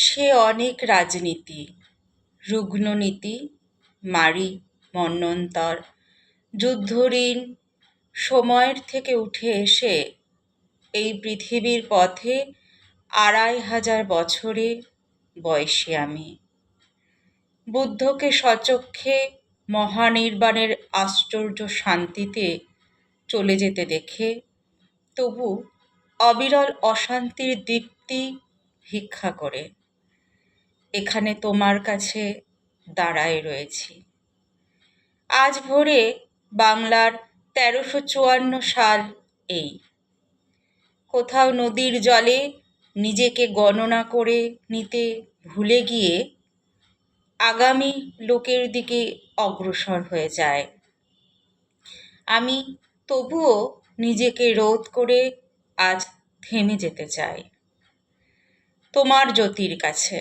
সে অনেক রাজনীতি, রুগ্ননীতি, মারি, মন্বন্তর, যুদ্ধঋণ সময়ের থেকে উঠে এসে এই পৃথিবীর পথে ২৫০০ বছরে বয়সী আমি। বুদ্ধকে স্বচক্ষে মহানির্বাণের আশ্চর্য শান্তিতে চলে যেতে দেখে তবু অবিরল অশান্তির দীপ্তি ভিক্ষা করে এখানে তোমার কাছে দাঁড়ায় রয়েছি। আজ ভোরে বাংলার ১৩৫৪ সাল এই। কোথাও নদীর জলে নিজেকে গণনা করে নিতে ভুলে গিয়ে আগামী লোকের দিকে অগ্রসর হয়ে যায়। আমি তবুও নিজেকে রোধ করে আজ থেমে যেতে চাই তোমার জ্যোতির কাছে।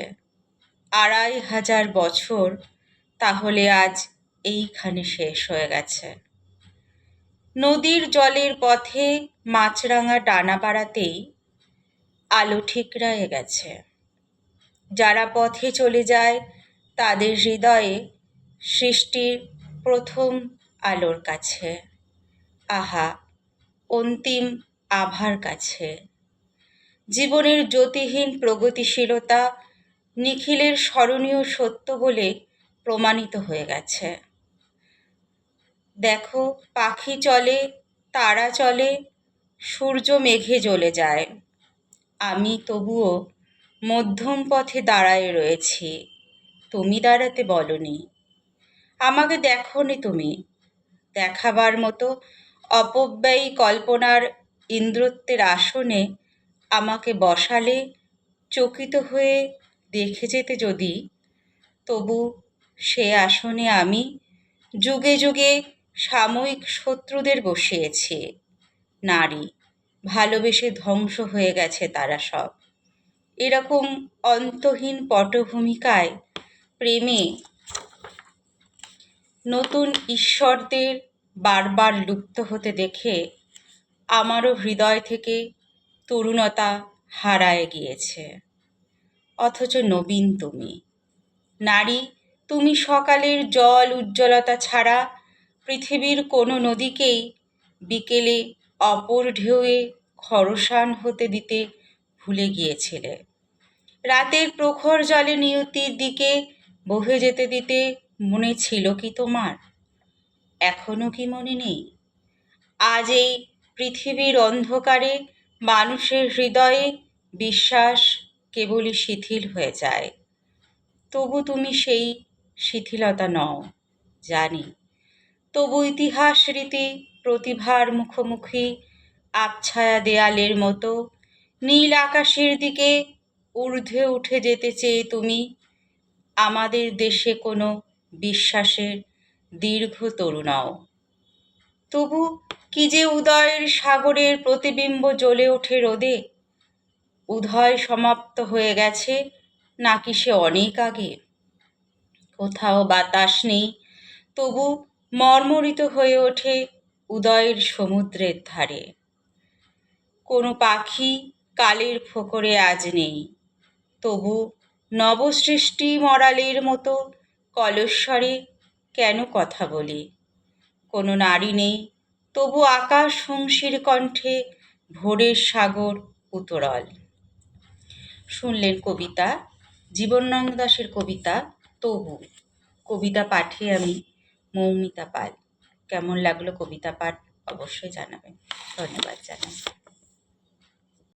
২৫০০ বছর তাহলে আজ এইখানে শেষ হয়ে গেছে। নদীর জলের পথে মাছরাঙা ডানা বাড়াতেই আলো ঠিকরায়ে গেছে। যারা পথে চলে যায় তাদের হৃদয়ে সৃষ্টির প্রথম আলোর কাছে, আহা অন্তিম আভার কাছে। জীবনের জ্যোতিহীন প্রগতিশীলতা নিখিলের স্মরণীয় সত্য বলে প্রমাণিত হয়ে গেছে। দেখো পাখি চলে, তারা চলে, সূর্য মেঘে জ্বলে যায়, আমি তবুও মধ্যম পথে দাঁড়ায় রয়েছি। তুমি দাঁড়াতে বলনি, আমাকে দেখোনি তুমি। দেখাবার মতো অপব্যয়ী কল্পনার ইন্দ্রত্বের আসনে আমাকে বসালে চকিত হয়ে দেখে যেতে যদি, তবু সে আসনে আমি যুগে যুগে সাময়িক শত্রুদের বসিয়েছি। নারী ভালোবেসে ধ্বংস হয়ে গেছে তারা সব। এরকম অন্তহীন পটভূমিকায় প্রেমে নতুন ঈশ্বরদের বারবার লুপ্ত হতে দেখে আমারও হৃদয় থেকে তরুণতা হারায় গিয়েছে। অথচ নবীন তুমি নারী, তুমি সকালের জল উজ্জ্বলতা ছাড়া পৃথিবীর কোনো নদীকেই বিকেলে অপর ঢেউয়ে খরসান হতে দিতে ভুলে গিয়েছিলে। রাতের প্রখর জলে নিয়তির দিকে বহে যেতে দিতে মনে ছিল কি তোমার? এখনো কি মনে নেই? আজ এই পৃথিবীর অন্ধকারে মানুষের হৃদয়ে বিশ্বাস কেবলই শিথিল হয়ে যায়। তবু তুমি সেই শিথিলতা নও জানি। তবু ইতিহাস রীতি প্রতিভার মুখোমুখি আবছায়া দেয়ালের মতো নীল আকাশের দিকে ঊর্ধ্বে উঠে যেতে চেয়ে তুমি আমাদের দেশে কোনো বিশ্বাসের দীর্ঘ তরু নও। তবু কি যে উদয়ের সাগরের প্রতিবিম্ব জ্বলে ওঠে রোদে। উদয় সমাপ্ত হয়ে গেছে নাকি সে অনেক আগে? কোথাও বাতাস নেই, তবু মর্মরিত হয়ে ওঠে উদয়ের সমুদ্রের ধারে। কোনো পাখি কালের ফোকরে আজ নেই, তবু নবসৃষ্টি মরালের মতো কলস্বরে কেন কথা বলি? কোনো নারী নেই, তবু আকাশ হংসীর কণ্ঠে ভোরের সাগর উতরল। শুনলেন কবিতা জীবনানন্দ দাশের কবিতা তবু। কবিতা পাঠে আমি মৌমিতা পাল। কেমন লাগলো কবিতা পাঠ অবশ্যই জানাবেন। ধন্যবাদ জানাই।